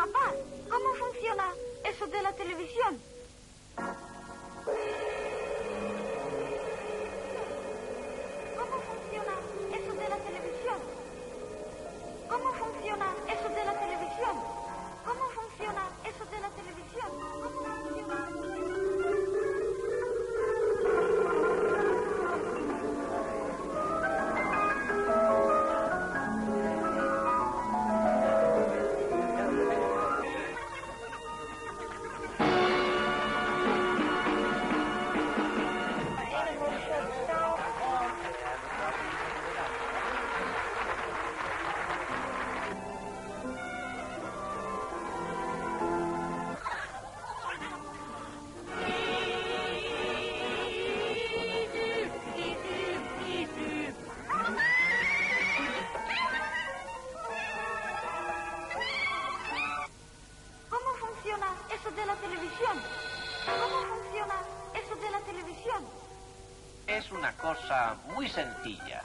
Papá, ¿cómo funciona eso de la televisión? ¿Cómo funciona eso de la televisión? ¿Cómo funciona eso de la televisión? ¿Cómo funciona eso de la televisión? ¿Cómo funciona? Eso de la televisión. ¿Cómo funciona eso de la televisión? Es una cosa muy sencilla.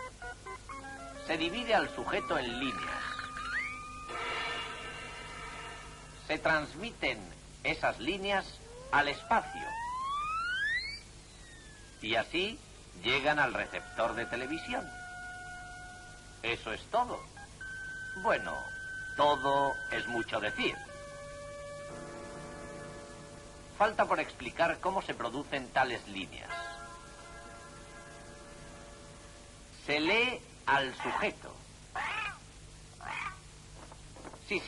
Se divide al sujeto en líneas. Se transmiten esas líneas al espacio. Y así llegan al receptor de televisión. Eso es todo. Bueno, todo es mucho decir. Falta por explicar cómo se producen tales líneas. Se lee al sujeto. Sí,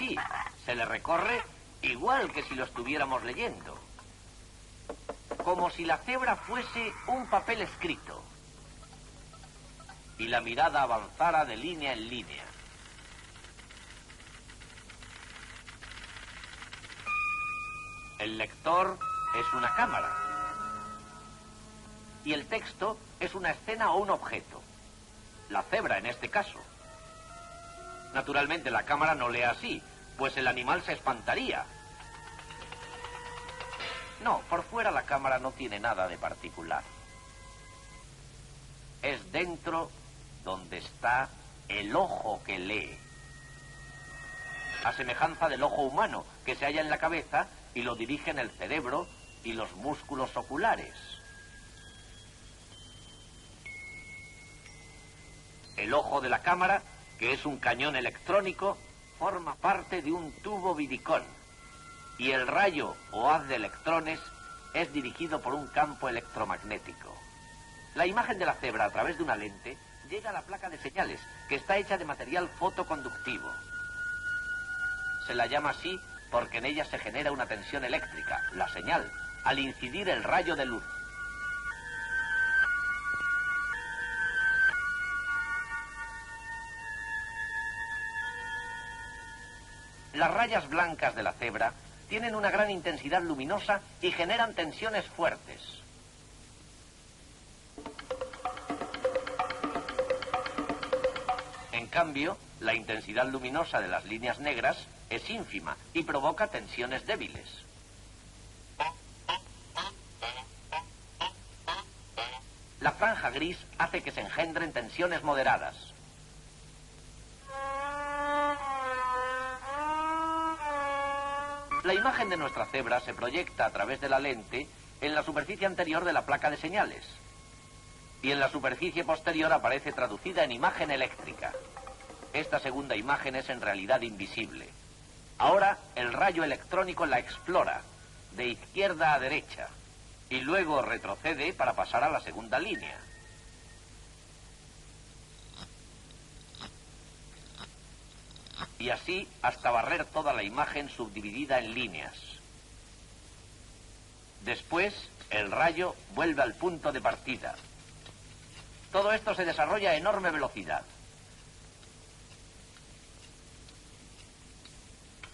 se le recorre igual que si lo estuviéramos leyendo. Como si la cebra fuese un papel escrito. Y la mirada avanzara de línea en línea. El lector es una cámara. Y el texto es una escena o un objeto. La cebra en este caso. Naturalmente la cámara no lee así, pues el animal se espantaría. No, por fuera la cámara no tiene nada de particular. Es dentro donde está el ojo que lee. A semejanza del ojo humano, que se halla en la cabeza y lo dirigen el cerebro y los músculos oculares. El ojo de la cámara, que es un cañón electrónico, forma parte de un tubo vidicón, y el rayo o haz de electrones es dirigido por un campo electromagnético. La imagen de la cebra a través de una lente llega a la placa de señales, que está hecha de material fotoconductivo. Se la llama así porque en ella se genera una tensión eléctrica, la señal, al incidir el rayo de luz. Las rayas blancas de la cebra tienen una gran intensidad luminosa y generan tensiones fuertes. En cambio, la intensidad luminosa de las líneas negras es ínfima y provoca tensiones débiles. La franja gris hace que se engendren tensiones moderadas. La imagen de nuestra cebra se proyecta a través de la lente en la superficie anterior de la placa de señales. Y en la superficie posterior aparece traducida en imagen eléctrica. Esta segunda imagen es en realidad invisible. Ahora el rayo electrónico la explora, de izquierda a derecha, y luego retrocede para pasar a la segunda línea. Y así hasta barrer toda la imagen subdividida en líneas. Después, el rayo vuelve al punto de partida. Todo esto se desarrolla a enorme velocidad.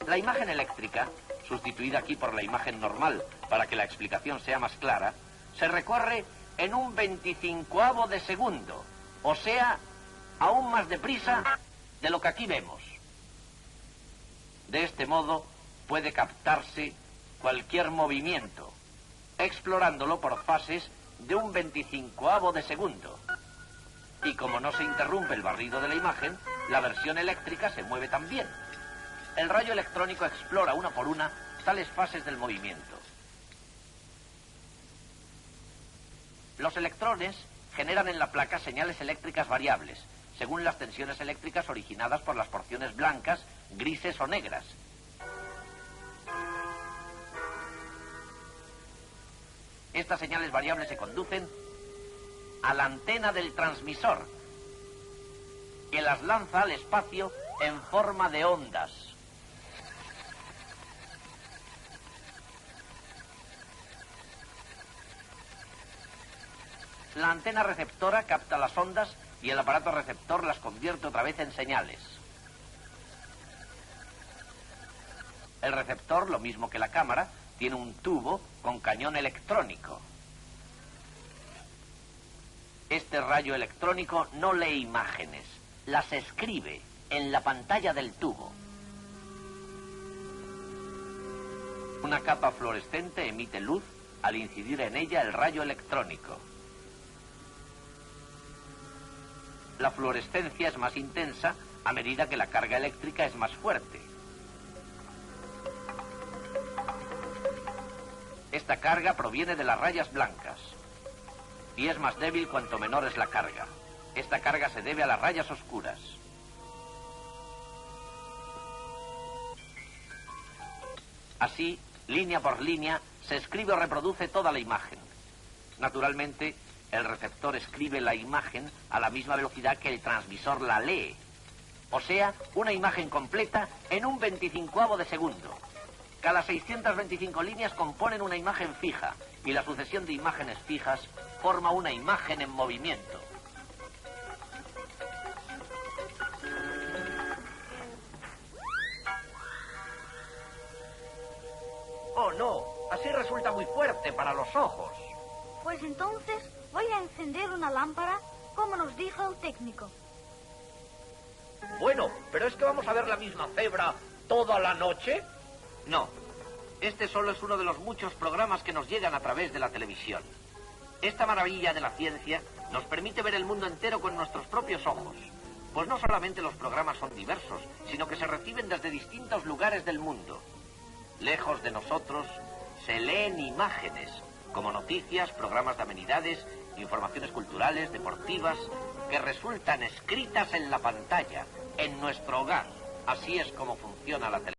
La imagen eléctrica, sustituida aquí por la imagen normal para que la explicación sea más clara, se recorre en un 25avo de segundo, o sea, aún más deprisa de lo que aquí vemos. De este modo puede captarse cualquier movimiento, explorándolo por fases de un 25avo de segundo. Y como no se interrumpe el barrido de la imagen, la versión eléctrica se mueve también. El rayo electrónico explora una por una tales fases del movimiento. Los electrones generan en la placa señales eléctricas variables, según las tensiones eléctricas originadas por las porciones blancas, grises o negras. Estas señales variables se conducen a la antena del transmisor, que las lanza al espacio en forma de ondas. La antena receptora capta las ondas y el aparato receptor las convierte otra vez en señales. El receptor, lo mismo que la cámara, tiene un tubo con cañón electrónico. Este rayo electrónico no lee imágenes, las escribe en la pantalla del tubo. Una capa fluorescente emite luz al incidir en ella el rayo electrónico. La fluorescencia es más intensa a medida que la carga eléctrica es más fuerte. Esta carga proviene de las rayas blancas y es más débil cuanto menor es la carga. Esta carga se debe a las rayas oscuras. Así, línea por línea, se escribe o reproduce toda la imagen. Naturalmente, el receptor escribe la imagen a la misma velocidad que el transmisor la lee. O sea, una imagen completa en un 25avo de segundo. Cada 625 líneas componen una imagen fija y la sucesión de imágenes fijas forma una imagen en movimiento. Oh, no. Así resulta muy fuerte para los ojos. Pues entonces voy a encender una lámpara, como nos dijo el técnico. Bueno, ¿pero es que vamos a ver la misma cebra toda la noche? No. Este solo es uno de los muchos programas que nos llegan a través de la televisión. Esta maravilla de la ciencia nos permite ver el mundo entero con nuestros propios ojos. Pues no solamente los programas son diversos, sino que se reciben desde distintos lugares del mundo. Lejos de nosotros, se leen imágenes, como noticias, programas de amenidades, informaciones culturales, deportivas, que resultan escritas en la pantalla, en nuestro hogar. Así es como funciona la televisión.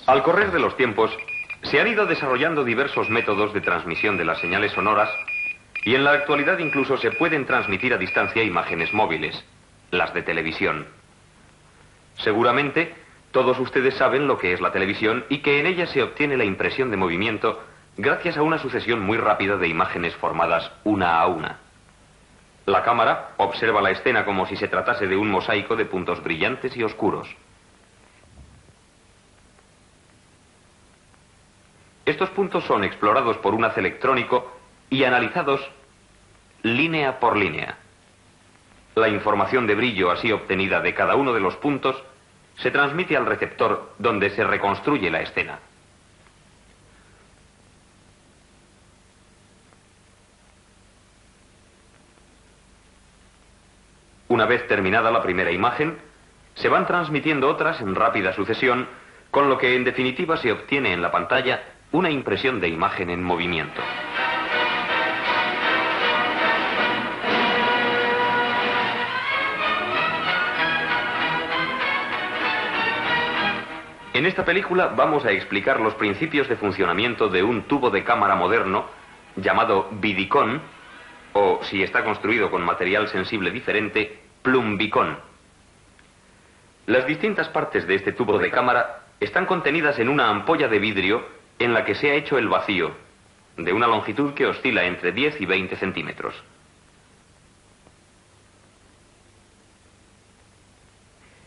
Al correr de los tiempos, se han ido desarrollando diversos métodos de transmisión de las señales sonoras y en la actualidad incluso se pueden transmitir a distancia imágenes móviles, las de televisión. Seguramente, todos ustedes saben lo que es la televisión y que en ella se obtiene la impresión de movimiento gracias a una sucesión muy rápida de imágenes formadas una a una. La cámara observa la escena como si se tratase de un mosaico de puntos brillantes y oscuros. Estos puntos son explorados por un haz electrónico y analizados línea por línea. La información de brillo así obtenida de cada uno de los puntos se transmite al receptor donde se reconstruye la escena. Una vez terminada la primera imagen, se van transmitiendo otras en rápida sucesión, con lo que en definitiva se obtiene en la pantalla una impresión de imagen en movimiento. En esta película vamos a explicar los principios de funcionamiento de un tubo de cámara moderno llamado Vidicon, o si está construido con material sensible diferente, Plumbicon. Las distintas partes de este tubo de cámara están contenidas en una ampolla de vidrio en la que se ha hecho el vacío, de una longitud que oscila entre 10 y 20 centímetros.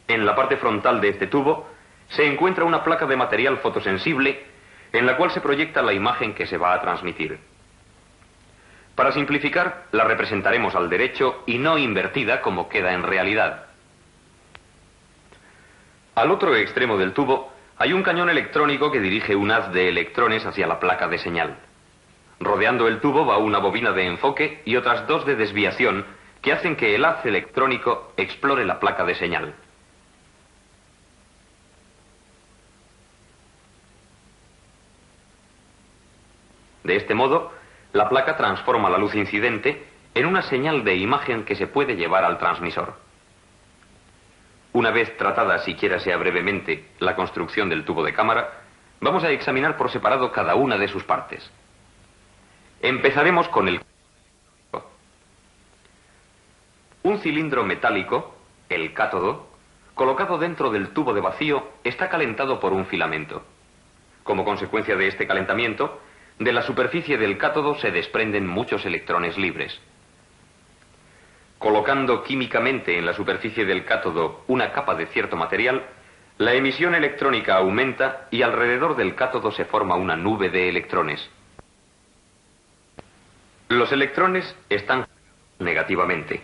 En la parte frontal de este tubo se encuentra una placa de material fotosensible en la cual se proyecta la imagen que se va a transmitir. Para simplificar, la representaremos al derecho y no invertida como queda en realidad. Al otro extremo del tubo hay un cañón electrónico que dirige un haz de electrones hacia la placa de señal. Rodeando el tubo va una bobina de enfoque y otras dos de desviación que hacen que el haz electrónico explore la placa de señal. De este modo, la placa transforma la luz incidente en una señal de imagen que se puede llevar al transmisor. Una vez tratada, siquiera sea brevemente, la construcción del tubo de cámara, vamos a examinar por separado cada una de sus partes. Empezaremos con un cilindro metálico, el cátodo, colocado dentro del tubo de vacío, está calentado por un filamento. Como consecuencia de este calentamiento, de la superficie del cátodo se desprenden muchos electrones libres. Colocando químicamente en la superficie del cátodo una capa de cierto material, la emisión electrónica aumenta y alrededor del cátodo se forma una nube de electrones. Los electrones están negativamente.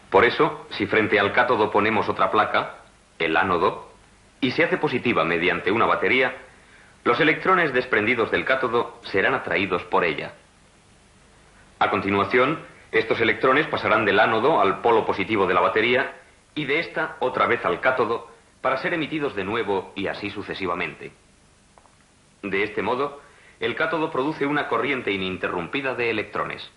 Por eso, si frente al cátodo ponemos otra placa, el ánodo, y se hace positiva mediante una batería, los electrones desprendidos del cátodo serán atraídos por ella. A continuación, estos electrones pasarán del ánodo al polo positivo de la batería y de esta otra vez al cátodo para ser emitidos de nuevo y así sucesivamente. De este modo, el cátodo produce una corriente ininterrumpida de electrones.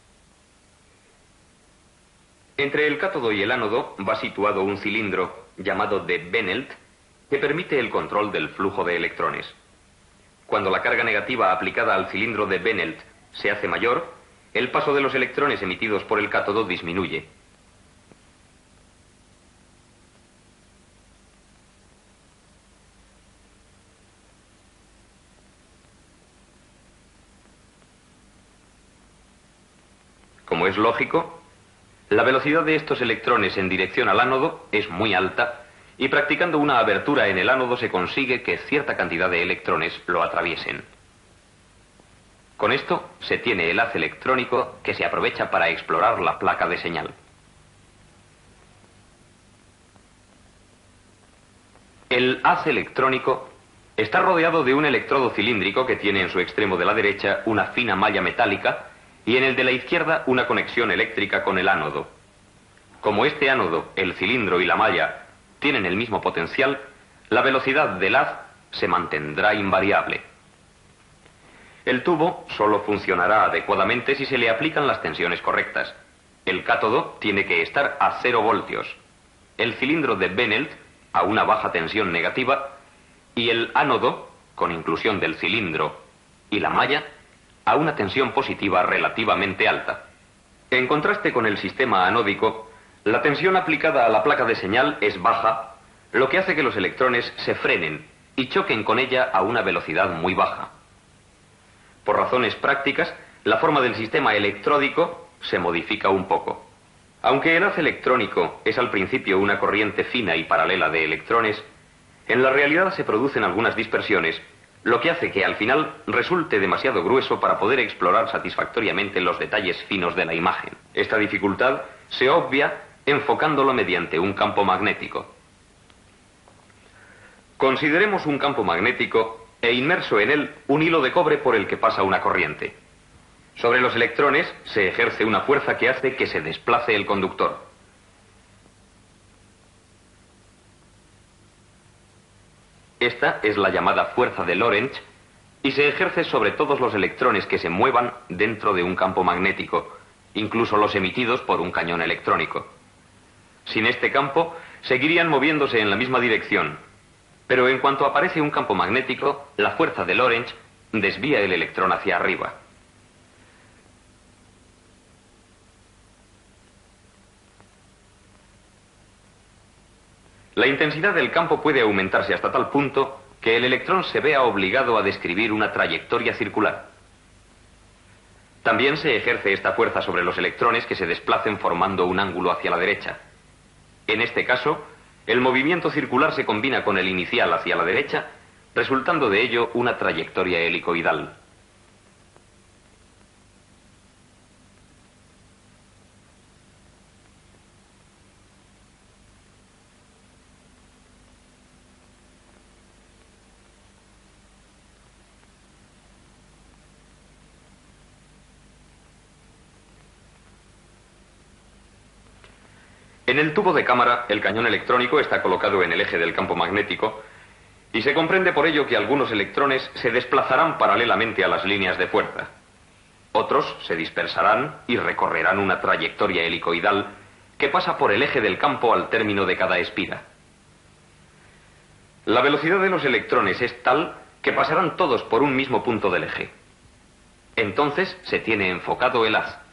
Entre el cátodo y el ánodo va situado un cilindro llamado de Benelt que permite el control del flujo de electrones. Cuando la carga negativa aplicada al cilindro de Benelt se hace mayor, el paso de los electrones emitidos por el cátodo disminuye. Como es lógico, la velocidad de estos electrones en dirección al ánodo es muy alta y practicando una abertura en el ánodo se consigue que cierta cantidad de electrones lo atraviesen. Con esto se tiene el haz electrónico que se aprovecha para explorar la placa de señal. El haz electrónico está rodeado de un electrodo cilíndrico que tiene en su extremo de la derecha una fina malla metálica y en el de la izquierda una conexión eléctrica con el ánodo. Como este ánodo, el cilindro y la malla tienen el mismo potencial, la velocidad del haz se mantendrá invariable. El tubo solo funcionará adecuadamente si se le aplican las tensiones correctas. El cátodo tiene que estar a 0 voltios, el cilindro de Benelt a una baja tensión negativa y el ánodo, con inclusión del cilindro y la malla, a una tensión positiva relativamente alta. En contraste con el sistema anódico, la tensión aplicada a la placa de señal es baja, lo que hace que los electrones se frenen y choquen con ella a una velocidad muy baja. Por razones prácticas, la forma del sistema electródico se modifica un poco. Aunque el haz electrónico es al principio una corriente fina y paralela de electrones, en la realidad se producen algunas dispersiones, lo que hace que al final resulte demasiado grueso para poder explorar satisfactoriamente los detalles finos de la imagen. Esta dificultad se obvia enfocándolo mediante un campo magnético. Consideremos un campo magnético e inmerso en él un hilo de cobre por el que pasa una corriente. Sobre los electrones se ejerce una fuerza que hace que se desplace el conductor. Esta es la llamada fuerza de Lorentz y se ejerce sobre todos los electrones que se muevan dentro de un campo magnético, incluso los emitidos por un cañón electrónico. Sin este campo, seguirían moviéndose en la misma dirección, pero en cuanto aparece un campo magnético, la fuerza de Lorentz desvía el electrón hacia arriba. La intensidad del campo puede aumentarse hasta tal punto que el electrón se vea obligado a describir una trayectoria circular. También se ejerce esta fuerza sobre los electrones que se desplacen formando un ángulo hacia la derecha. En este caso, el movimiento circular se combina con el inicial hacia la derecha, resultando de ello una trayectoria helicoidal. En el tubo de cámara, el cañón electrónico está colocado en el eje del campo magnético y se comprende por ello que algunos electrones se desplazarán paralelamente a las líneas de fuerza. Otros se dispersarán y recorrerán una trayectoria helicoidal que pasa por el eje del campo al término de cada espira. La velocidad de los electrones es tal que pasarán todos por un mismo punto del eje. Entonces se tiene enfocado el haz.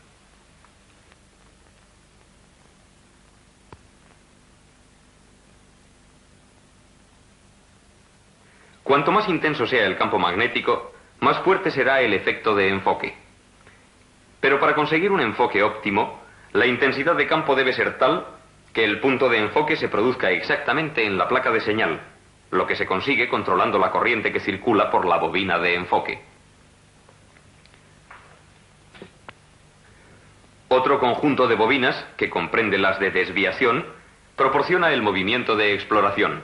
Cuanto más intenso sea el campo magnético, más fuerte será el efecto de enfoque. Pero para conseguir un enfoque óptimo, la intensidad de campo debe ser tal que el punto de enfoque se produzca exactamente en la placa de señal, lo que se consigue controlando la corriente que circula por la bobina de enfoque. Otro conjunto de bobinas, que comprende las de desviación, proporciona el movimiento de exploración.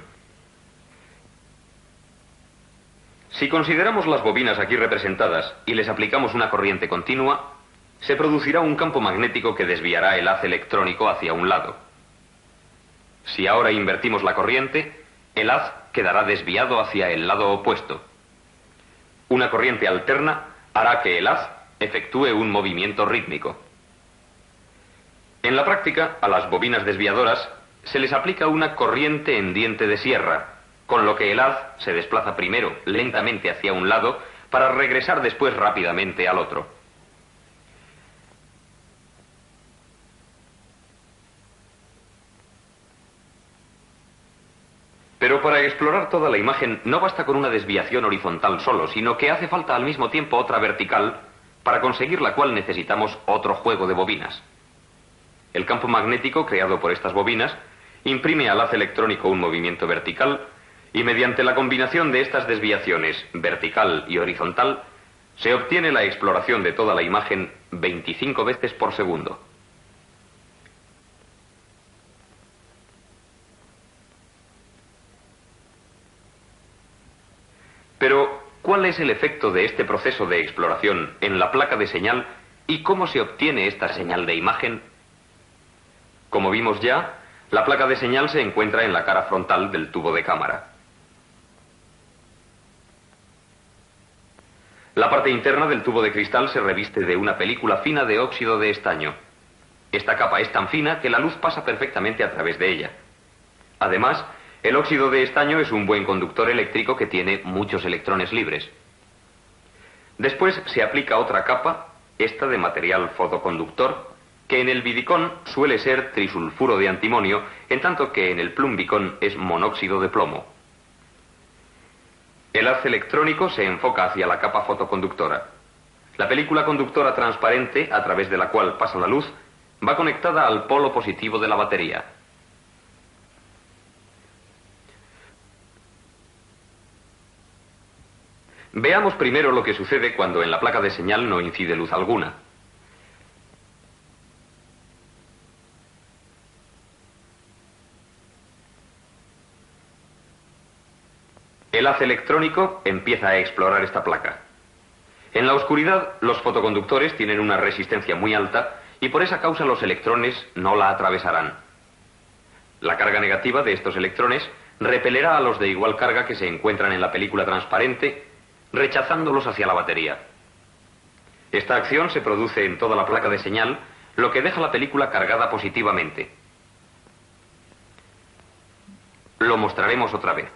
Si consideramos las bobinas aquí representadas y les aplicamos una corriente continua, se producirá un campo magnético que desviará el haz electrónico hacia un lado. Si ahora invertimos la corriente, el haz quedará desviado hacia el lado opuesto. Una corriente alterna hará que el haz efectúe un movimiento rítmico. En la práctica, a las bobinas desviadoras se les aplica una corriente en diente de sierra, con lo que el haz se desplaza primero lentamente hacia un lado para regresar después rápidamente al otro. Pero para explorar toda la imagen no basta con una desviación horizontal solo, sino que hace falta al mismo tiempo otra vertical, para conseguir la cual necesitamos otro juego de bobinas. El campo magnético creado por estas bobinas imprime al haz electrónico un movimiento vertical y mediante la combinación de estas desviaciones, vertical y horizontal, se obtiene la exploración de toda la imagen 25 veces por segundo. Pero, ¿cuál es el efecto de este proceso de exploración en la placa de señal y cómo se obtiene esta señal de imagen? Como vimos ya, la placa de señal se encuentra en la cara frontal del tubo de cámara. La parte interna del tubo de cristal se reviste de una película fina de óxido de estaño. Esta capa es tan fina que la luz pasa perfectamente a través de ella. Además, el óxido de estaño es un buen conductor eléctrico que tiene muchos electrones libres. Después se aplica otra capa, esta de material fotoconductor, que en el vidicón suele ser trisulfuro de antimonio, en tanto que en el plumbicón es monóxido de plomo. El haz electrónico se enfoca hacia la capa fotoconductora. La película conductora transparente, a través de la cual pasa la luz, va conectada al polo positivo de la batería. Veamos primero lo que sucede cuando en la placa de señal no incide luz alguna. El haz electrónico empieza a explorar esta placa. En la oscuridad, los fotoconductores tienen una resistencia muy alta y por esa causa los electrones no la atravesarán. La carga negativa de estos electrones repelerá a los de igual carga que se encuentran en la película transparente, rechazándolos hacia la batería. Esta acción se produce en toda la placa de señal, lo que deja la película cargada positivamente. Lo mostraremos otra vez.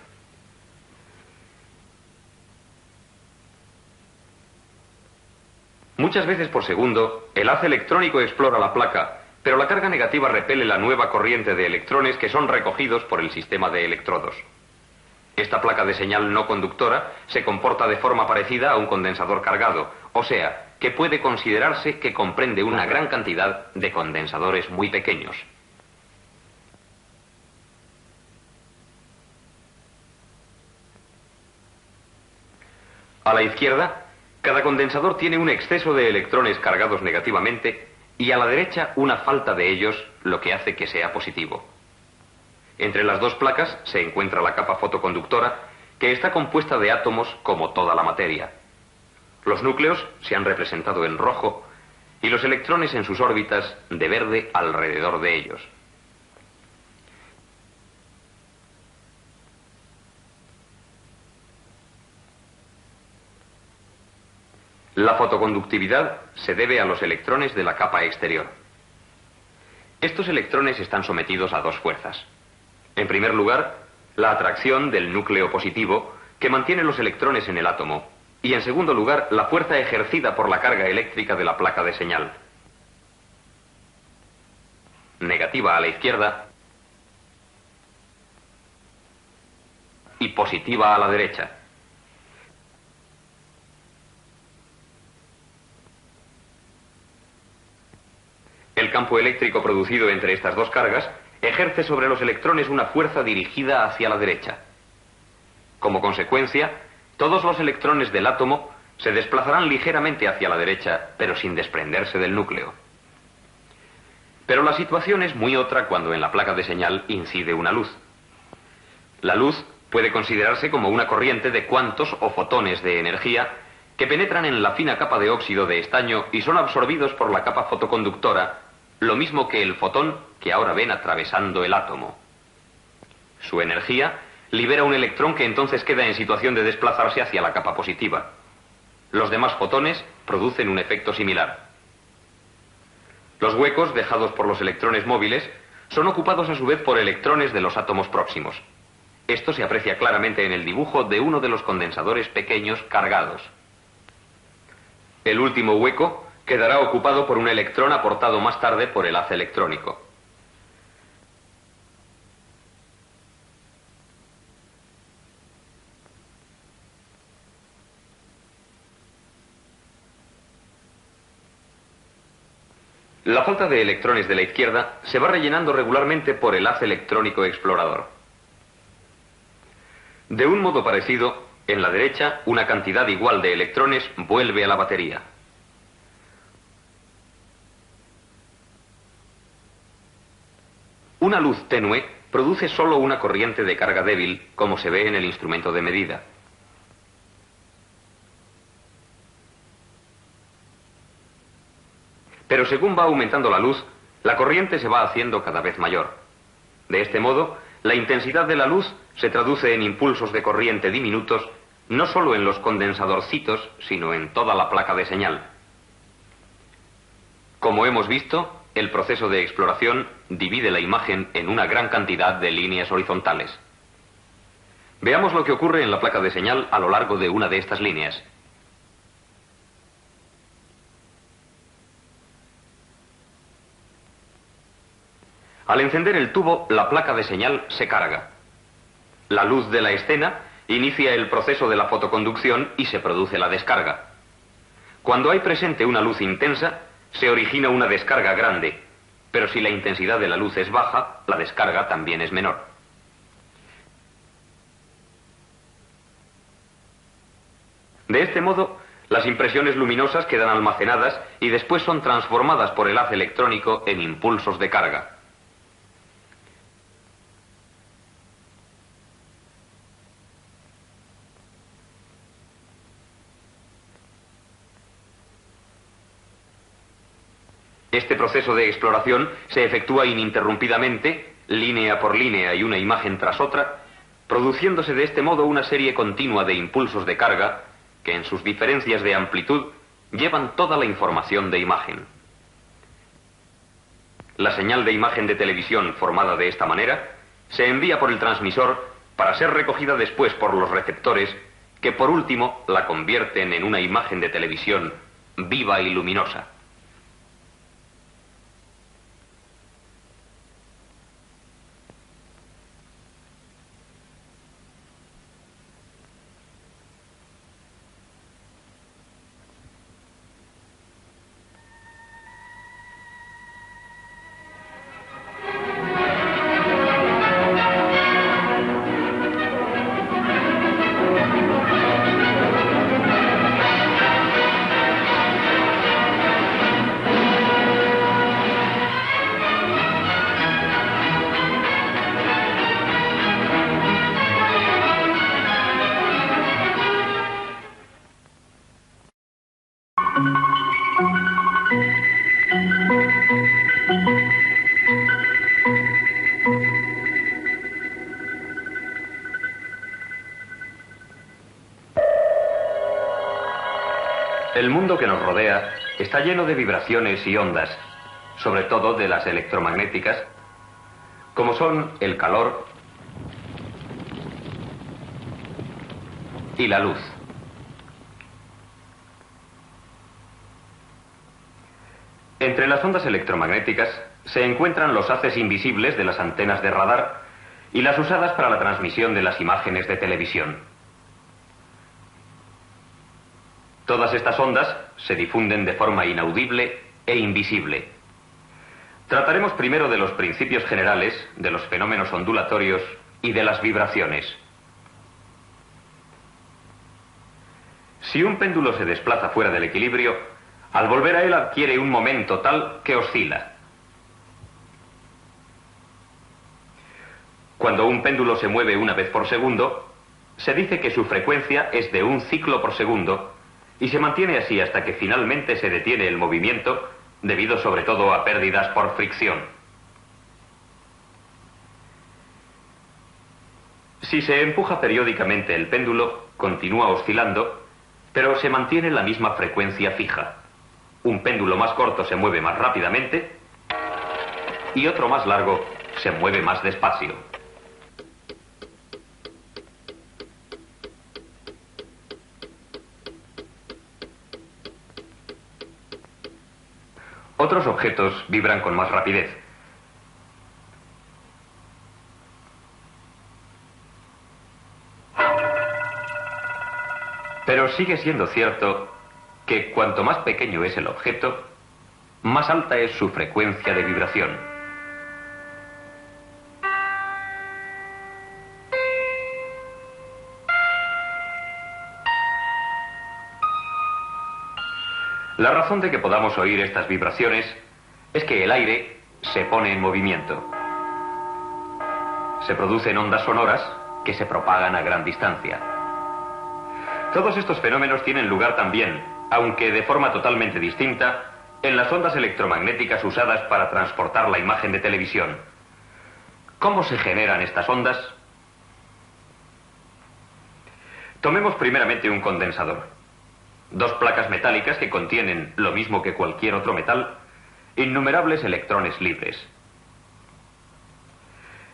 Muchas veces por segundo, el haz electrónico explora la placa, pero la carga negativa repele la nueva corriente de electrones que son recogidos por el sistema de electrodos. Esta placa de señal no conductora se comporta de forma parecida a un condensador cargado, o sea, que puede considerarse que comprende una gran cantidad de condensadores muy pequeños. A la izquierda, cada condensador tiene un exceso de electrones cargados negativamente y a la derecha una falta de ellos, lo que hace que sea positivo. Entre las dos placas se encuentra la capa fotoconductora, que está compuesta de átomos como toda la materia. Los núcleos se han representado en rojo y los electrones en sus órbitas de verde alrededor de ellos. La fotoconductividad se debe a los electrones de la capa exterior. Estos electrones están sometidos a dos fuerzas. En primer lugar, la atracción del núcleo positivo, que mantiene los electrones en el átomo, y en segundo lugar, la fuerza ejercida por la carga eléctrica de la placa de señal. Negativa a la izquierda y positiva a la derecha. El campo eléctrico producido entre estas dos cargas ejerce sobre los electrones una fuerza dirigida hacia la derecha. Como consecuencia, todos los electrones del átomo se desplazarán ligeramente hacia la derecha, pero sin desprenderse del núcleo. Pero la situación es muy otra cuando en la placa de señal incide una luz. La luz puede considerarse como una corriente de cuantos o fotones de energía que penetran en la fina capa de óxido de estaño y son absorbidos por la capa fotoconductora, lo mismo que el fotón que ahora ven atravesando el átomo. Su energía libera un electrón que entonces queda en situación de desplazarse hacia la capa positiva. Los demás fotones producen un efecto similar. Los huecos dejados por los electrones móviles son ocupados a su vez por electrones de los átomos próximos. Esto se aprecia claramente en el dibujo de uno de los condensadores pequeños cargados. El último hueco quedará ocupado por un electrón aportado más tarde por el haz electrónico. La falta de electrones de la izquierda se va rellenando regularmente por el haz electrónico explorador. De un modo parecido, en la derecha, una cantidad igual de electrones vuelve a la batería. Una luz tenue produce solo una corriente de carga débil, como se ve en el instrumento de medida. Pero según va aumentando la luz, la corriente se va haciendo cada vez mayor. De este modo, la intensidad de la luz se traduce en impulsos de corriente diminutos, no solo en los condensadorcitos, sino en toda la placa de señal. Como hemos visto, el proceso de exploración divide la imagen en una gran cantidad de líneas horizontales. Veamos lo que ocurre en la placa de señal a lo largo de una de estas líneas. Al encender el tubo, la placa de señal se carga. La luz de la escena inicia el proceso de la fotoconducción y se produce la descarga. Cuando hay presente una luz intensa, se origina una descarga grande, pero si la intensidad de la luz es baja, la descarga también es menor. De este modo, las impresiones luminosas quedan almacenadas y después son transformadas por el haz electrónico en impulsos de carga. Este proceso de exploración se efectúa ininterrumpidamente, línea por línea y una imagen tras otra, produciéndose de este modo una serie continua de impulsos de carga que en sus diferencias de amplitud llevan toda la información de imagen. La señal de imagen de televisión formada de esta manera se envía por el transmisor para ser recogida después por los receptores que por último la convierten en una imagen de televisión viva y luminosa. El mundo que nos rodea está lleno de vibraciones y ondas, sobre todo de las electromagnéticas, como son el calor y la luz. Entre las ondas electromagnéticas se encuentran los haces invisibles de las antenas de radar y las usadas para la transmisión de las imágenes de televisión. Todas estas ondas se difunden de forma inaudible e invisible. Trataremos primero de los principios generales, de los fenómenos ondulatorios y de las vibraciones. Si un péndulo se desplaza fuera del equilibrio, al volver a él adquiere un momento tal que oscila. Cuando un péndulo se mueve una vez por segundo, se dice que su frecuencia es de un ciclo por segundo y se mantiene así hasta que finalmente se detiene el movimiento, debido sobre todo a pérdidas por fricción. Si se empuja periódicamente el péndulo, continúa oscilando, pero se mantiene la misma frecuencia fija. Un péndulo más corto se mueve más rápidamente y otro más largo se mueve más despacio. Otros objetos vibran con más rapidez. Pero sigue siendo cierto que cuanto más pequeño es el objeto, más alta es su frecuencia de vibración. La razón de que podamos oír estas vibraciones es que el aire se pone en movimiento. Se producen ondas sonoras que se propagan a gran distancia. Todos estos fenómenos tienen lugar también, aunque de forma totalmente distinta, en las ondas electromagnéticas usadas para transportar la imagen de televisión. ¿Cómo se generan estas ondas? Tomemos primeramente un condensador. Dos placas metálicas que contienen, lo mismo que cualquier otro metal, innumerables electrones libres.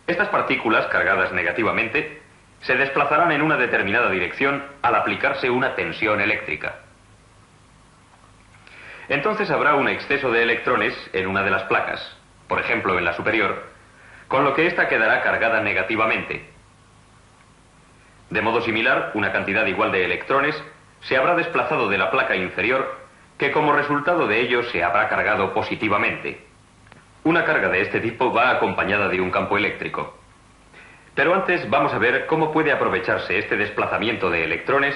Estas partículas, cargadas negativamente, se desplazarán en una determinada dirección al aplicarse una tensión eléctrica. Entonces habrá un exceso de electrones en una de las placas, por ejemplo en la superior, con lo que ésta quedará cargada negativamente. De modo similar, una cantidad igual de electrones se habrá desplazado de la placa inferior, que como resultado de ello se habrá cargado positivamente. Una carga de este tipo va acompañada de un campo eléctrico. Pero antes vamos a ver cómo puede aprovecharse este desplazamiento de electrones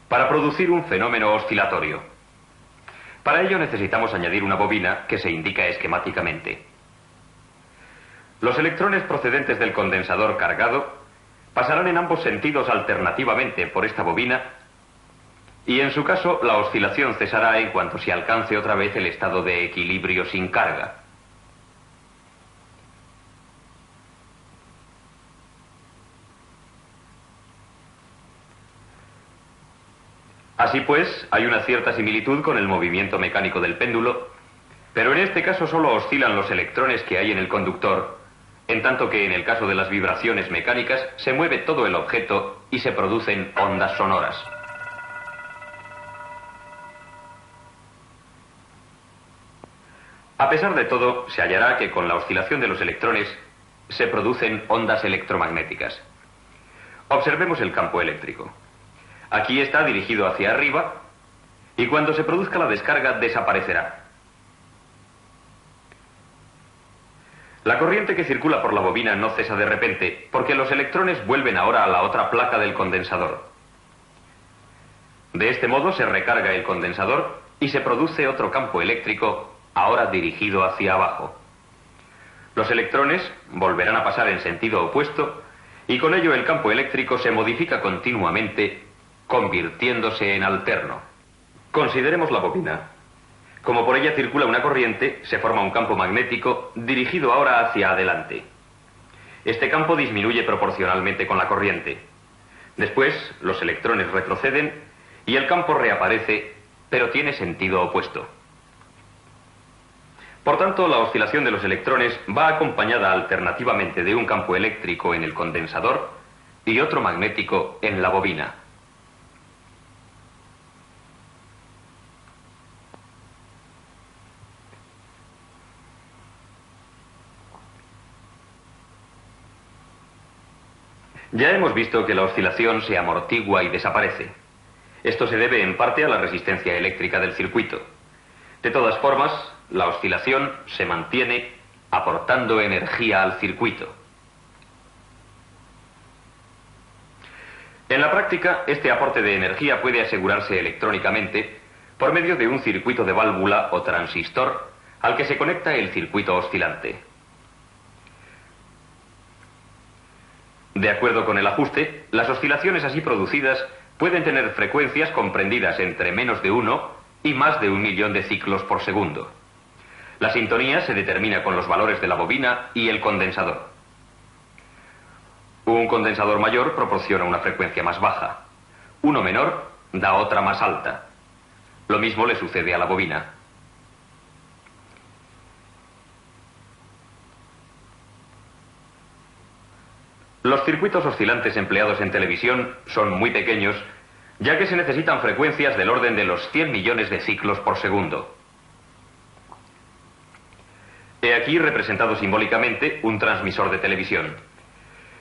para producir un fenómeno oscilatorio. Para ello necesitamos añadir una bobina que se indica esquemáticamente. Los electrones procedentes del condensador cargado pasarán en ambos sentidos alternativamente por esta bobina y en su caso la oscilación cesará en cuanto se alcance otra vez el estado de equilibrio sin carga. Así pues, hay una cierta similitud con el movimiento mecánico del péndulo, pero en este caso solo oscilan los electrones que hay en el conductor, en tanto que en el caso de las vibraciones mecánicas se mueve todo el objeto y se producen ondas sonoras. A pesar de todo, se hallará que con la oscilación de los electrones se producen ondas electromagnéticas. Observemos el campo eléctrico. Aquí está dirigido hacia arriba y cuando se produzca la descarga desaparecerá. La corriente que circula por la bobina no cesa de repente porque los electrones vuelven ahora a la otra placa del condensador. De este modo se recarga el condensador y se produce otro campo eléctrico ahora dirigido hacia abajo. Los electrones volverán a pasar en sentido opuesto y con ello el campo eléctrico se modifica continuamente, convirtiéndose en alterno. Consideremos la bobina. Como por ella circula una corriente, se forma un campo magnético dirigido ahora hacia adelante. Este campo disminuye proporcionalmente con la corriente. Después, los electrones retroceden y el campo reaparece, pero tiene sentido opuesto. Por tanto, la oscilación de los electrones va acompañada alternativamente de un campo eléctrico en el condensador y otro magnético en la bobina. Ya hemos visto que la oscilación se amortigua y desaparece. Esto se debe en parte a la resistencia eléctrica del circuito. De todas formas, la oscilación se mantiene aportando energía al circuito. En la práctica, este aporte de energía puede asegurarse electrónicamente por medio de un circuito de válvula o transistor al que se conecta el circuito oscilante. De acuerdo con el ajuste, las oscilaciones así producidas pueden tener frecuencias comprendidas entre menos de 1 y más de 1.000.000 de ciclos por segundo. La sintonía se determina con los valores de la bobina y el condensador. Un condensador mayor proporciona una frecuencia más baja. Uno menor da otra más alta. Lo mismo le sucede a la bobina. Los circuitos oscilantes empleados en televisión son muy pequeños, ya que se necesitan frecuencias del orden de los 100 millones de ciclos por segundo. He aquí representado simbólicamente un transmisor de televisión.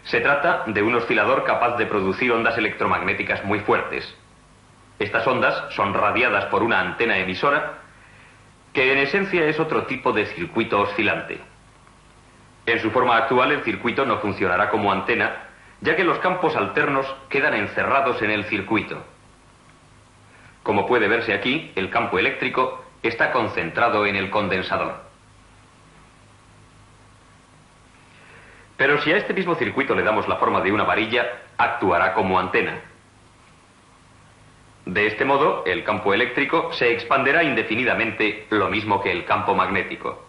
Se trata de un oscilador capaz de producir ondas electromagnéticas muy fuertes. Estas ondas son radiadas por una antena emisora, que en esencia es otro tipo de circuito oscilante. En su forma actual, el circuito no funcionará como antena, ya que los campos alternos quedan encerrados en el circuito. Como puede verse aquí, el campo eléctrico está concentrado en el condensador. Pero si a este mismo circuito le damos la forma de una varilla, actuará como antena. De este modo, el campo eléctrico se expanderá indefinidamente, lo mismo que el campo magnético.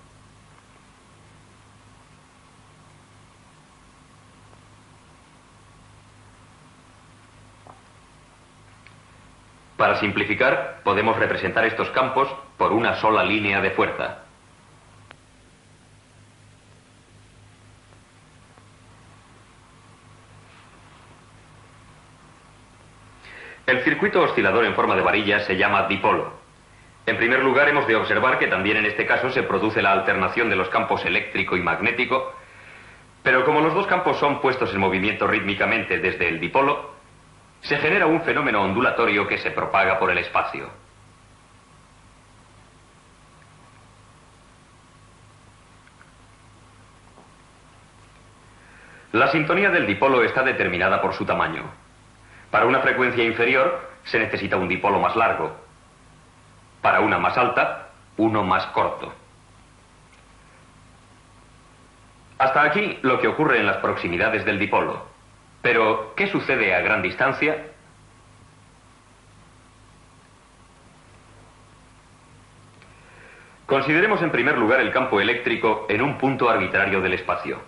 Para simplificar, podemos representar estos campos por una sola línea de fuerza. El circuito oscilador en forma de varilla se llama dipolo. En primer lugar, hemos de observar que también en este caso se produce la alternación de los campos eléctrico y magnético, pero como los dos campos son puestos en movimiento rítmicamente desde el dipolo, se genera un fenómeno ondulatorio que se propaga por el espacio. La sintonía del dipolo está determinada por su tamaño. Para una frecuencia inferior se necesita un dipolo más largo. Para una más alta, uno más corto. Hasta aquí lo que ocurre en las proximidades del dipolo. Pero, ¿qué sucede a gran distancia? Consideremos en primer lugar el campo eléctrico en un punto arbitrario del espacio.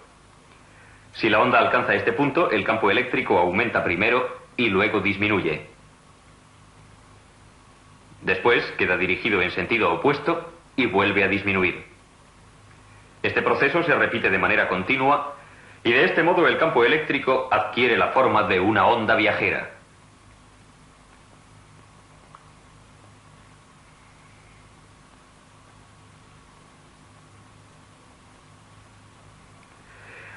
Si la onda alcanza este punto, el campo eléctrico aumenta primero y luego disminuye. Después queda dirigido en sentido opuesto y vuelve a disminuir. Este proceso se repite de manera continua y de este modo el campo eléctrico adquiere la forma de una onda viajera.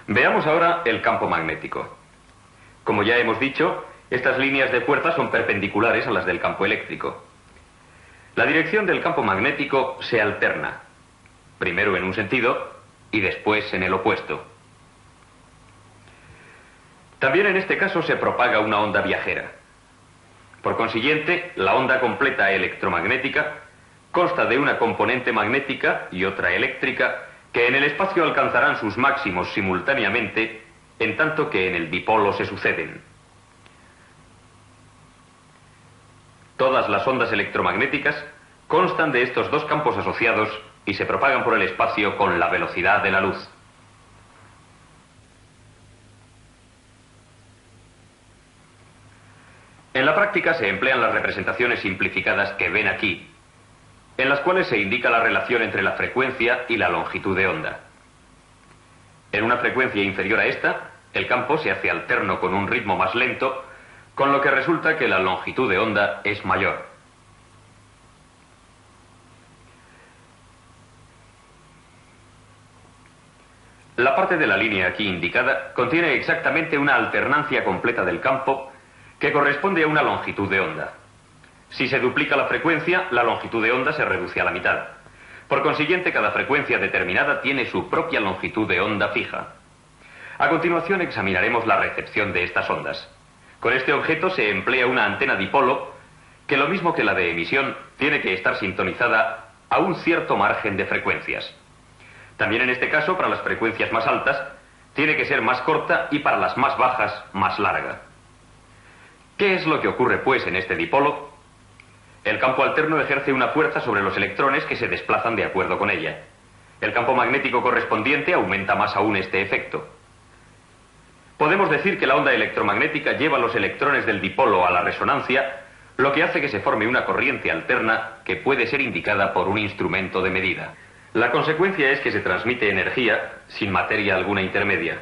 Veamos ahora el campo magnético. Como ya hemos dicho, estas líneas de fuerza son perpendiculares a las del campo eléctrico. La dirección del campo magnético se alterna, primero en un sentido y después en el opuesto. También en este caso se propaga una onda viajera. Por consiguiente, la onda completa electromagnética consta de una componente magnética y otra eléctrica que en el espacio alcanzarán sus máximos simultáneamente, en tanto que en el dipolo se suceden. Todas las ondas electromagnéticas constan de estos dos campos asociados y se propagan por el espacio con la velocidad de la luz. En la práctica se emplean las representaciones simplificadas que ven aquí, en las cuales se indica la relación entre la frecuencia y la longitud de onda. En una frecuencia inferior a esta, el campo se hace alterno con un ritmo más lento, con lo que resulta que la longitud de onda es mayor. La parte de la línea aquí indicada contiene exactamente una alternancia completa del campo que corresponde a una longitud de onda. Si se duplica la frecuencia, la longitud de onda se reduce a la mitad. Por consiguiente, cada frecuencia determinada tiene su propia longitud de onda fija. A continuación examinaremos la recepción de estas ondas. Con este objeto se emplea una antena dipolo que, lo mismo que la de emisión, tiene que estar sintonizada a un cierto margen de frecuencias. También en este caso, para las frecuencias más altas, tiene que ser más corta y para las más bajas, más larga. ¿Qué es lo que ocurre, pues, en este dipolo? El campo alterno ejerce una fuerza sobre los electrones que se desplazan de acuerdo con ella. El campo magnético correspondiente aumenta más aún este efecto. Podemos decir que la onda electromagnética lleva los electrones del dipolo a la resonancia, lo que hace que se forme una corriente alterna que puede ser indicada por un instrumento de medida. La consecuencia es que se transmite energía sin materia alguna intermedia.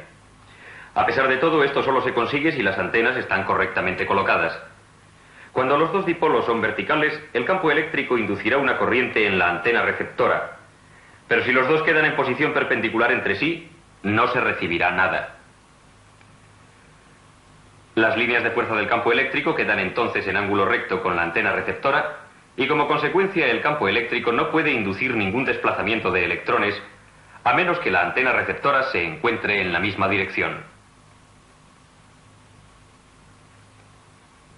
A pesar de todo, esto solo se consigue si las antenas están correctamente colocadas. Cuando los dos dipolos son verticales, el campo eléctrico inducirá una corriente en la antena receptora. Pero si los dos quedan en posición perpendicular entre sí, no se recibirá nada. Las líneas de fuerza del campo eléctrico quedan entonces en ángulo recto con la antena receptora y como consecuencia el campo eléctrico no puede inducir ningún desplazamiento de electrones a menos que la antena receptora se encuentre en la misma dirección.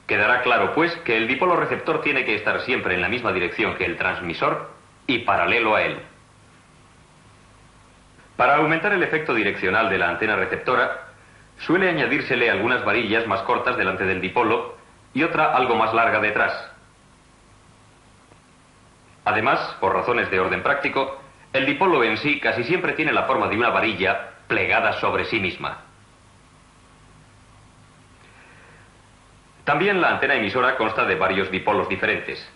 Quedará claro, pues, que el dipolo receptor tiene que estar siempre en la misma dirección que el transmisor y paralelo a él. Para aumentar el efecto direccional de la antena receptora, suele añadírsele algunas varillas más cortas delante del dipolo y otra algo más larga detrás. Además, por razones de orden práctico, el dipolo en sí casi siempre tiene la forma de una varilla plegada sobre sí misma. También la antena emisora consta de varios dipolos diferentes.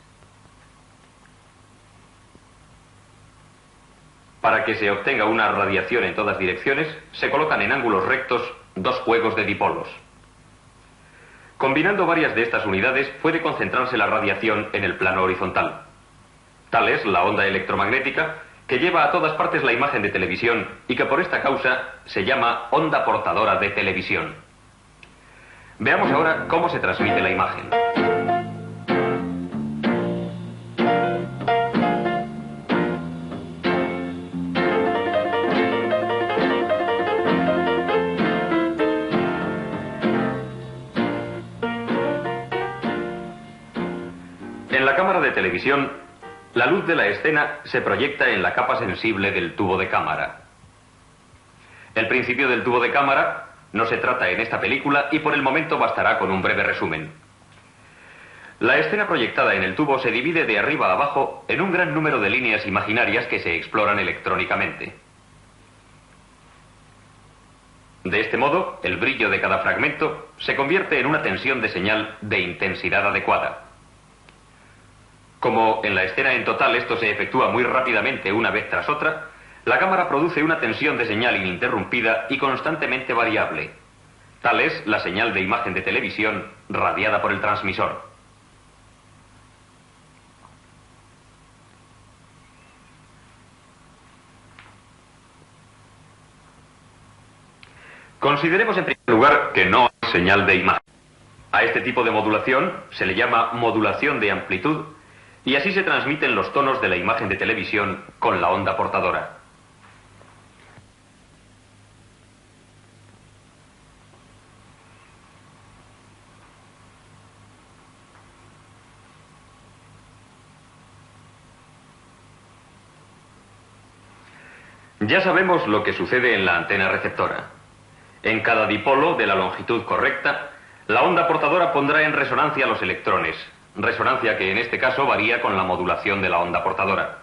Para que se obtenga una radiación en todas direcciones, se colocan en ángulos rectos dos juegos de dipolos. Combinando varias de estas unidades puede concentrarse la radiación en el plano horizontal. Tal es la onda electromagnética que lleva a todas partes la imagen de televisión y que por esta causa se llama onda portadora de televisión. Veamos ahora cómo se transmite la imagen. En la cámara de televisión, la luz de la escena se proyecta en la capa sensible del tubo de cámara. El principio del tubo de cámara no se trata en esta película y por el momento bastará con un breve resumen. La escena proyectada en el tubo se divide de arriba a abajo en un gran número de líneas imaginarias que se exploran electrónicamente. De este modo, el brillo de cada fragmento se convierte en una tensión de señal de intensidad adecuada. Como en la escena en total esto se efectúa muy rápidamente una vez tras otra, la cámara produce una tensión de señal ininterrumpida y constantemente variable. Tal es la señal de imagen de televisión radiada por el transmisor. Consideremos en primer lugar que no hay señal de imagen. A este tipo de modulación se le llama modulación de amplitud y así se transmiten los tonos de la imagen de televisión con la onda portadora. Ya sabemos lo que sucede en la antena receptora. En cada dipolo de la longitud correcta, la onda portadora pondrá en resonancia los electrones, resonancia que en este caso varía con la modulación de la onda portadora.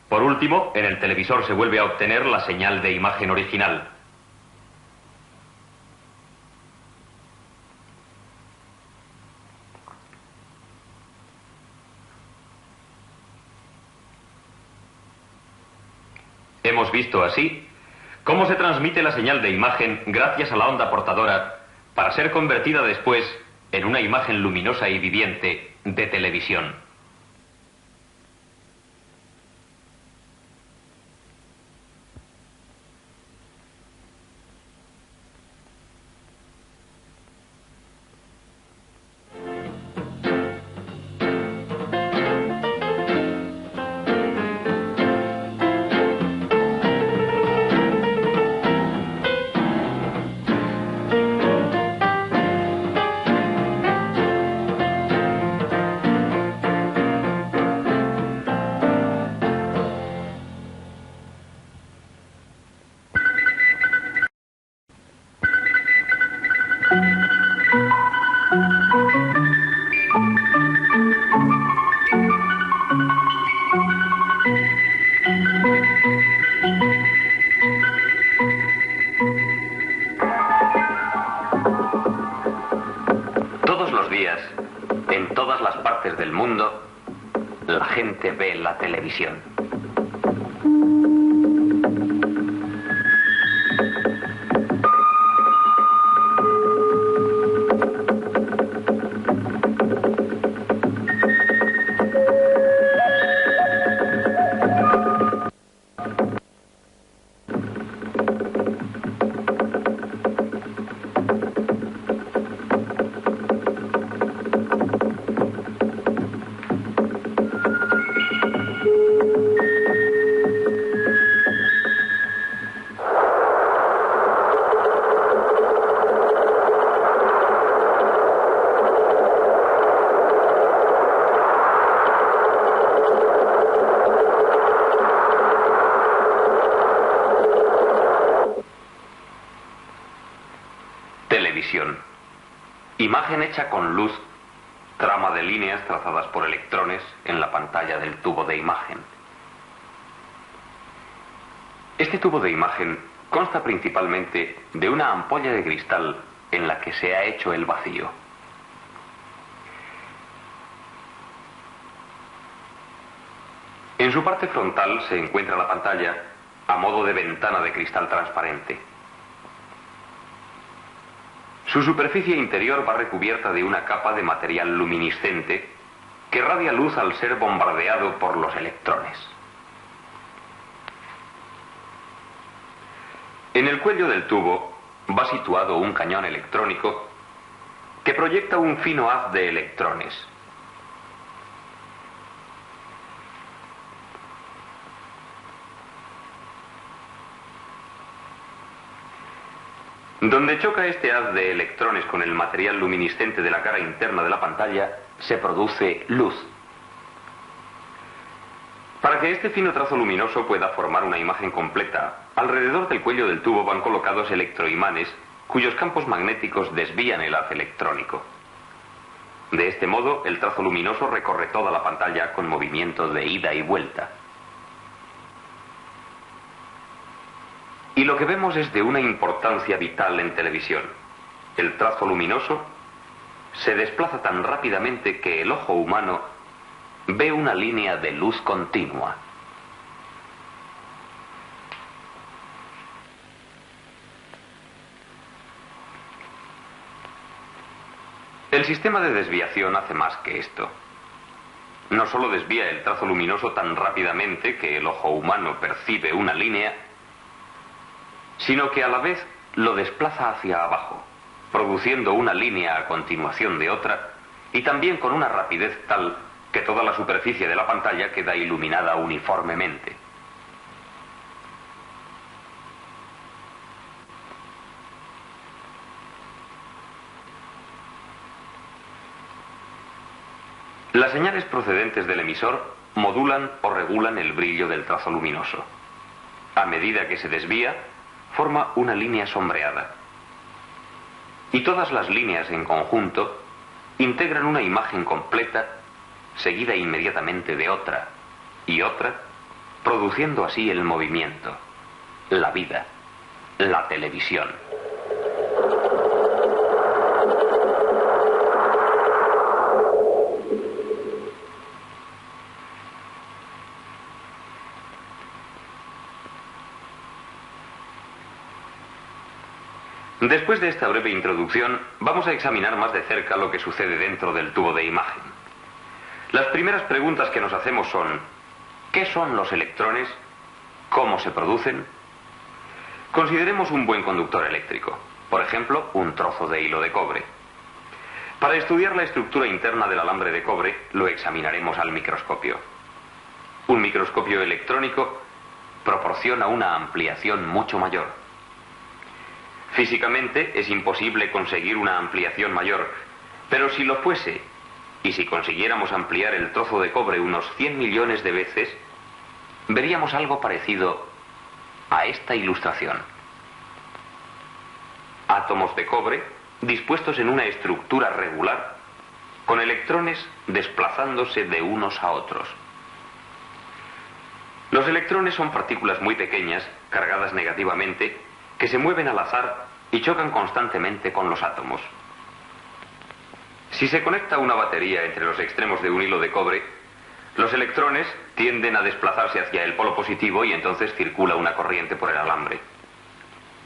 Por último, en el televisor se vuelve a obtener la señal de imagen original. Hemos visto así cómo se transmite la señal de imagen gracias a la onda portadora para ser convertida después en una imagen luminosa y viviente de televisión. Todos los días, en todas las partes del mundo, la gente ve la televisión. Televisión. Imagen hecha con luz, trama de líneas trazadas por electrones en la pantalla del tubo de imagen. Este tubo de imagen consta principalmente de una ampolla de cristal en la que se ha hecho el vacío. En su parte frontal se encuentra la pantalla a modo de ventana de cristal transparente. Su superficie interior va recubierta de una capa de material luminiscente que radia luz al ser bombardeado por los electrones. En el cuello del tubo va situado un cañón electrónico que proyecta un fino haz de electrones. Donde choca este haz de electrones con el material luminiscente de la cara interna de la pantalla, se produce luz. Para que este fino trazo luminoso pueda formar una imagen completa, alrededor del cuello del tubo van colocados electroimanes cuyos campos magnéticos desvían el haz electrónico. De este modo, el trazo luminoso recorre toda la pantalla con movimientos de ida y vuelta. Y lo que vemos es de una importancia vital en televisión. El trazo luminoso se desplaza tan rápidamente que el ojo humano ve una línea de luz continua. El sistema de desviación hace más que esto. No solo desvía el trazo luminoso tan rápidamente que el ojo humano percibe una línea, sino que a la vez lo desplaza hacia abajo, produciendo una línea a continuación de otra, y también con una rapidez tal que toda la superficie de la pantalla queda iluminada uniformemente. Las señales procedentes del emisor modulan o regulan el brillo del trazo luminoso. A medida que se desvía, forma una línea sombreada. y todas las líneas en conjunto integran una imagen completa, seguida inmediatamente de otra y otra, produciendo así el movimiento, la vida, la televisión. Después de esta breve introducción, vamos a examinar más de cerca lo que sucede dentro del tubo de imagen. Las primeras preguntas que nos hacemos son: ¿qué son los electrones? ¿Cómo se producen? Consideremos un buen conductor eléctrico, por ejemplo, un trozo de hilo de cobre. Para estudiar la estructura interna del alambre de cobre, lo examinaremos al microscopio. Un microscopio electrónico proporciona una ampliación mucho mayor. Físicamente es imposible conseguir una ampliación mayor, pero si lo fuese, y si consiguiéramos ampliar el trozo de cobre unos 100 millones de veces, veríamos algo parecido a esta ilustración. Átomos de cobre dispuestos en una estructura regular, con electrones desplazándose de unos a otros. Los electrones son partículas muy pequeñas, cargadas negativamente, que se mueven al azar y chocan constantemente con los átomos. Si se conecta una batería entre los extremos de un hilo de cobre, los electrones tienden a desplazarse hacia el polo positivo y entonces circula una corriente por el alambre.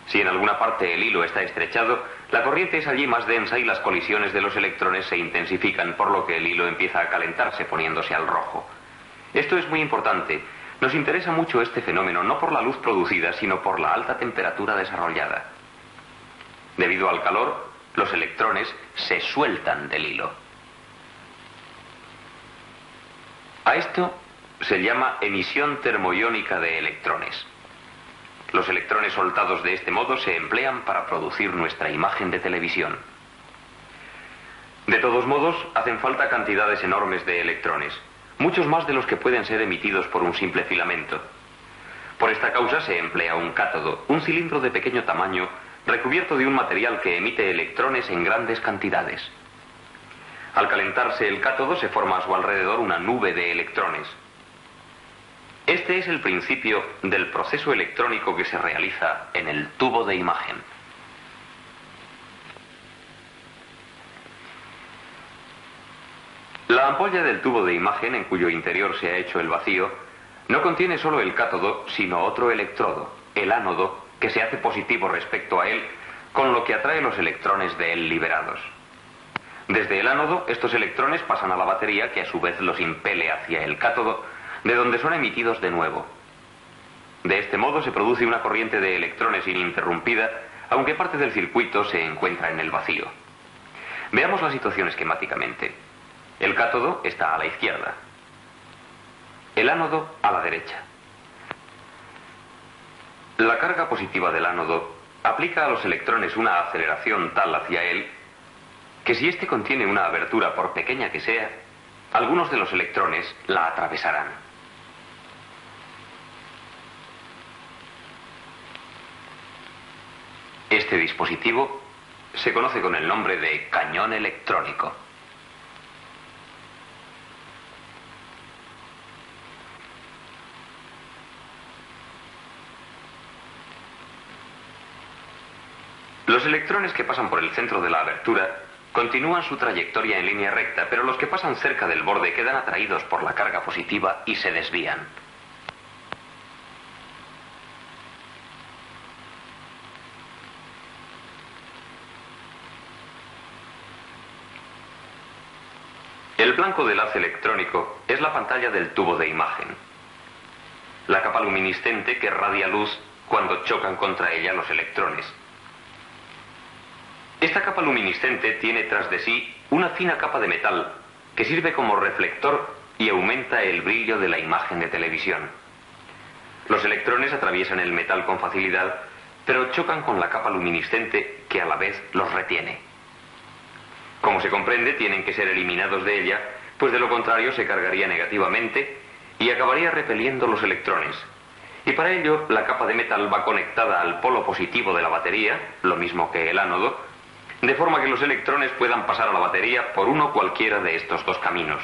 Si en alguna parte el hilo está estrechado, la corriente es allí más densa y las colisiones de los electrones se intensifican, por lo que el hilo empieza a calentarse poniéndose al rojo. Esto es muy importante. Nos interesa mucho este fenómeno, no por la luz producida, sino por la alta temperatura desarrollada. Debido al calor, los electrones se sueltan del hilo. A esto se llama emisión termoiónica de electrones. Los electrones soltados de este modo se emplean para producir nuestra imagen de televisión. De todos modos, hacen falta cantidades enormes de electrones, muchos más de los que pueden ser emitidos por un simple filamento. Por esta causa se emplea un cátodo, un cilindro de pequeño tamaño, recubierto de un material que emite electrones en grandes cantidades. Al calentarse el cátodo se forma a su alrededor una nube de electrones. Este es el principio del proceso electrónico que se realiza en el tubo de imagen. La ampolla del tubo de imagen, en cuyo interior se ha hecho el vacío, no contiene solo el cátodo, sino otro electrodo, el ánodo, que se hace positivo respecto a él, con lo que atrae los electrones de él liberados. Desde el ánodo, estos electrones pasan a la batería, que a su vez los impele hacia el cátodo, de donde son emitidos de nuevo. De este modo se produce una corriente de electrones ininterrumpida, aunque parte del circuito se encuentra en el vacío. Veamos la situación esquemáticamente. El cátodo está a la izquierda, el ánodo a la derecha. La carga positiva del ánodo aplica a los electrones una aceleración tal hacia él que si éste contiene una abertura, por pequeña que sea, algunos de los electrones la atravesarán. Este dispositivo se conoce con el nombre de cañón electrónico. Los electrones que pasan por el centro de la abertura continúan su trayectoria en línea recta, pero los que pasan cerca del borde quedan atraídos por la carga positiva y se desvían. El blanco del haz electrónico es la pantalla del tubo de imagen, la capa luminiscente que irradia luz cuando chocan contra ella los electrones. Esta capa luminiscente tiene tras de sí una fina capa de metal que sirve como reflector y aumenta el brillo de la imagen de televisión. Los electrones atraviesan el metal con facilidad, pero chocan con la capa luminiscente que a la vez los retiene. Como se comprende, tienen que ser eliminados de ella, pues de lo contrario se cargaría negativamente y acabaría repeliendo los electrones. Y para ello, la capa de metal va conectada al polo positivo de la batería, lo mismo que el ánodo, de forma que los electrones puedan pasar a la batería por uno cualquiera de estos dos caminos.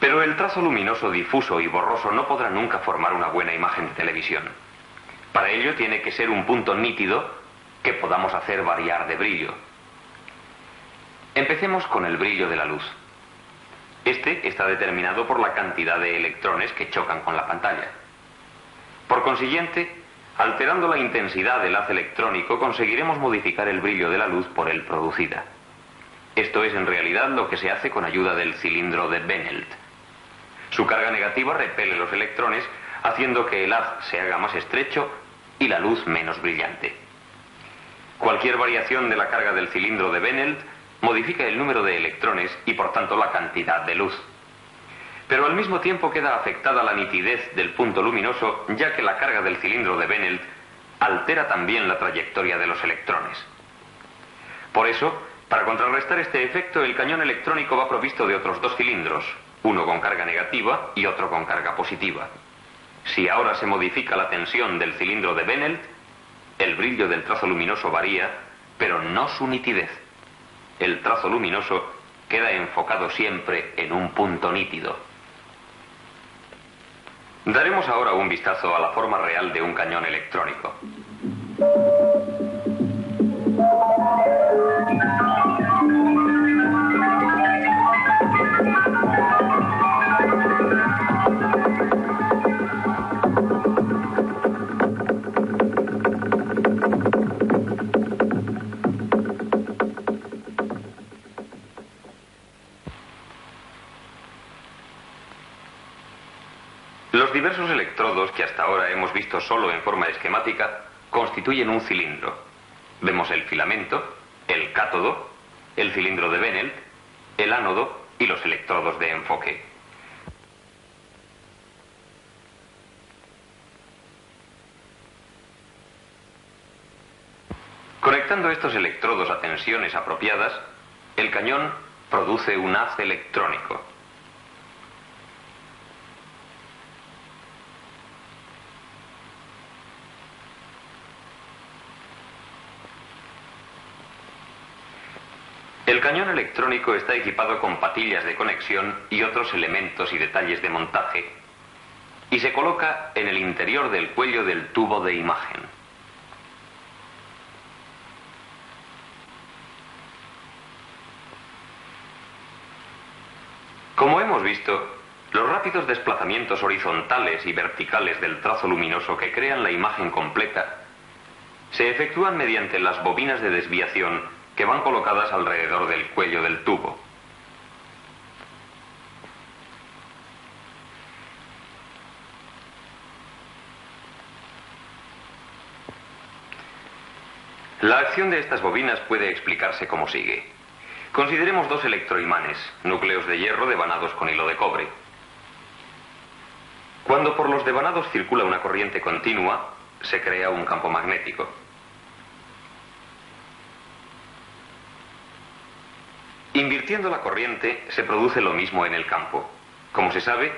Pero el trazo luminoso difuso y borroso no podrá nunca formar una buena imagen de televisión. Para ello tiene que ser un punto nítido que podamos hacer variar de brillo. Empecemos con el brillo de la luz. Este está determinado por la cantidad de electrones que chocan con la pantalla. Por consiguiente, alterando la intensidad del haz electrónico, conseguiremos modificar el brillo de la luz por él producida. Esto es en realidad lo que se hace con ayuda del cilindro de Benelt. Su carga negativa repele los electrones, haciendo que el haz se haga más estrecho y la luz menos brillante. Cualquier variación de la carga del cilindro de Benelt modifica el número de electrones y por tanto la cantidad de luz. Pero al mismo tiempo queda afectada la nitidez del punto luminoso, ya que la carga del cilindro de Benelt altera también la trayectoria de los electrones. Por eso, para contrarrestar este efecto, el cañón electrónico va provisto de otros dos cilindros, uno con carga negativa y otro con carga positiva. Si ahora se modifica la tensión del cilindro de Benelt, el brillo del trazo luminoso varía, pero no su nitidez. El trazo luminoso queda enfocado siempre en un punto nítido. Daremos ahora un vistazo a la forma real de un cañón electrónico. Los diversos electrodos que hasta ahora hemos visto solo en forma esquemática constituyen un cilindro. Vemos el filamento, el cátodo, el cilindro de Benelt, el ánodo y los electrodos de enfoque. Conectando estos electrodos a tensiones apropiadas, el cañón produce un haz electrónico. El cañón electrónico está equipado con patillas de conexión y otros elementos y detalles de montaje, y se coloca en el interior del cuello del tubo de imagen. Como hemos visto, los rápidos desplazamientos horizontales y verticales del trazo luminoso que crean la imagen completa se efectúan mediante las bobinas de desviación que van colocadas alrededor del cuello del tubo. La acción de estas bobinas puede explicarse como sigue. Consideremos dos electroimanes, núcleos de hierro devanados con hilo de cobre. Cuando por los devanados circula una corriente continua, se crea un campo magnético. Invirtiendo la corriente, se produce lo mismo en el campo. Como se sabe,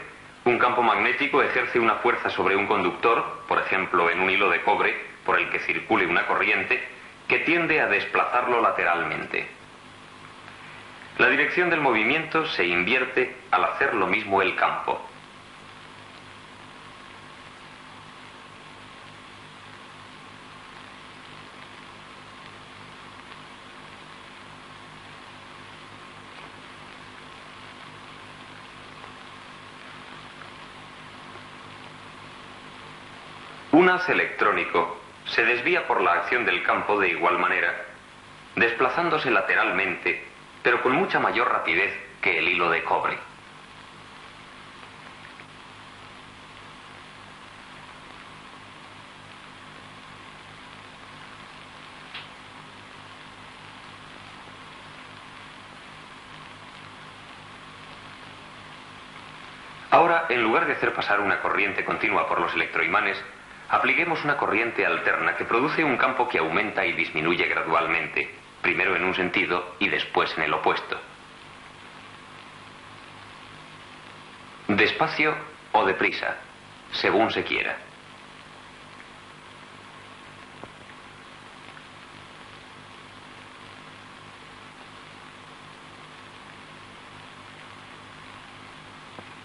un campo magnético ejerce una fuerza sobre un conductor, por ejemplo en un hilo de cobre por el que circule una corriente, que tiende a desplazarlo lateralmente. La dirección del movimiento se invierte al hacer lo mismo el campo. Un haz electrónico se desvía por la acción del campo de igual manera, desplazándose lateralmente, pero con mucha mayor rapidez que el hilo de cobre. Ahora, en lugar de hacer pasar una corriente continua por los electroimanes, apliquemos una corriente alterna que produce un campo que aumenta y disminuye gradualmente, primero en un sentido y después en el opuesto. Despacio o deprisa, según se quiera.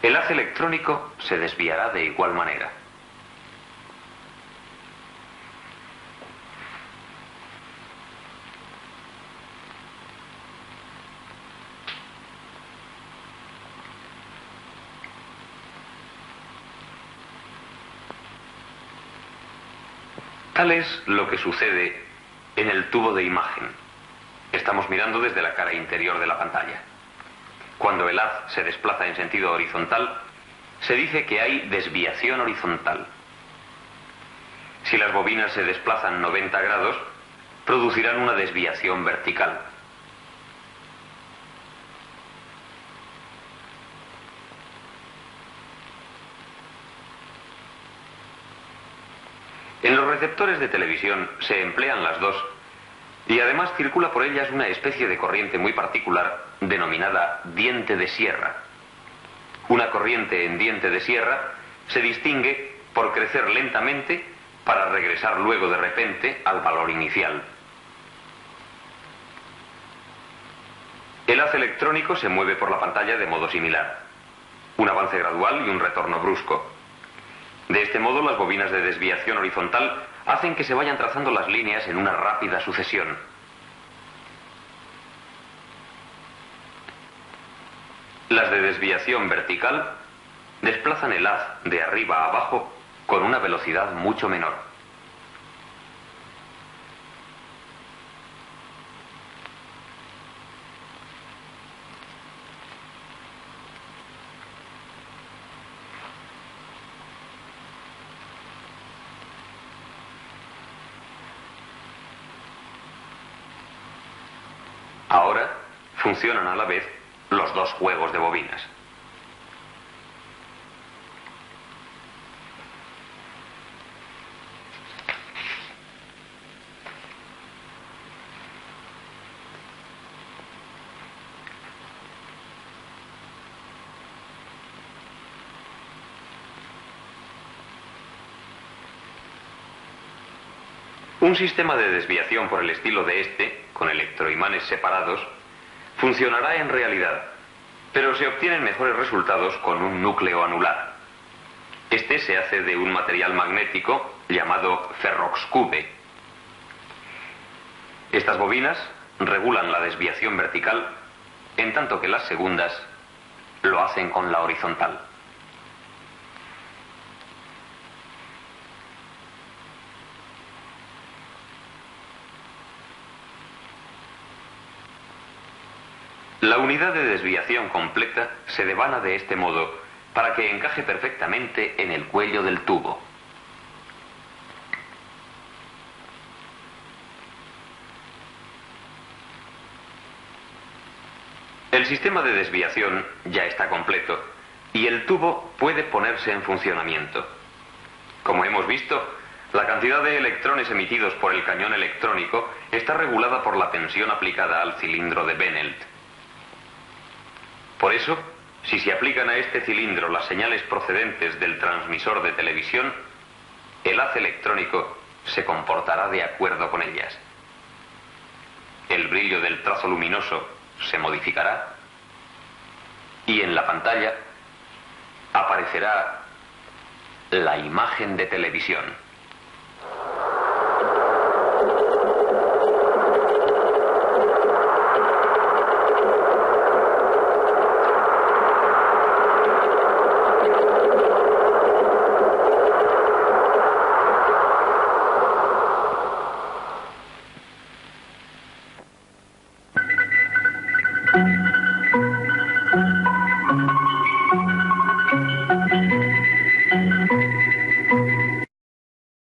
El haz electrónico se desviará de igual manera. Tal es lo que sucede en el tubo de imagen. Estamos mirando desde la cara interior de la pantalla. Cuando el haz se desplaza en sentido horizontal, se dice que hay desviación horizontal. Si las bobinas se desplazan 90 grados, producirán una desviación vertical. En los receptores de televisión se emplean las dos y además circula por ellas una especie de corriente muy particular denominada diente de sierra. Una corriente en diente de sierra se distingue por crecer lentamente para regresar luego de repente al valor inicial. El haz electrónico se mueve por la pantalla de modo similar. Un avance gradual y un retorno brusco. De este modo, las bobinas de desviación horizontal hacen que se vayan trazando las líneas en una rápida sucesión. Las de desviación vertical desplazan el haz de arriba a abajo con una velocidad mucho menor. Ahora funcionan a la vez los dos juegos de bobinas. Un sistema de desviación por el estilo de este, con electroimanes separados, funcionará en realidad, pero se obtienen mejores resultados con un núcleo anular. Este se hace de un material magnético llamado ferroxcube. Estas bobinas regulan la desviación vertical, en tanto que las segundas lo hacen con la horizontal. La unidad de desviación completa se devana de este modo para que encaje perfectamente en el cuello del tubo. El sistema de desviación ya está completo y el tubo puede ponerse en funcionamiento. Como hemos visto, la cantidad de electrones emitidos por el cañón electrónico está regulada por la tensión aplicada al cilindro de Benelt. Por eso, si se aplican a este cilindro las señales procedentes del transmisor de televisión, el haz electrónico se comportará de acuerdo con ellas. El brillo del trazo luminoso se modificará y en la pantalla aparecerá la imagen de televisión.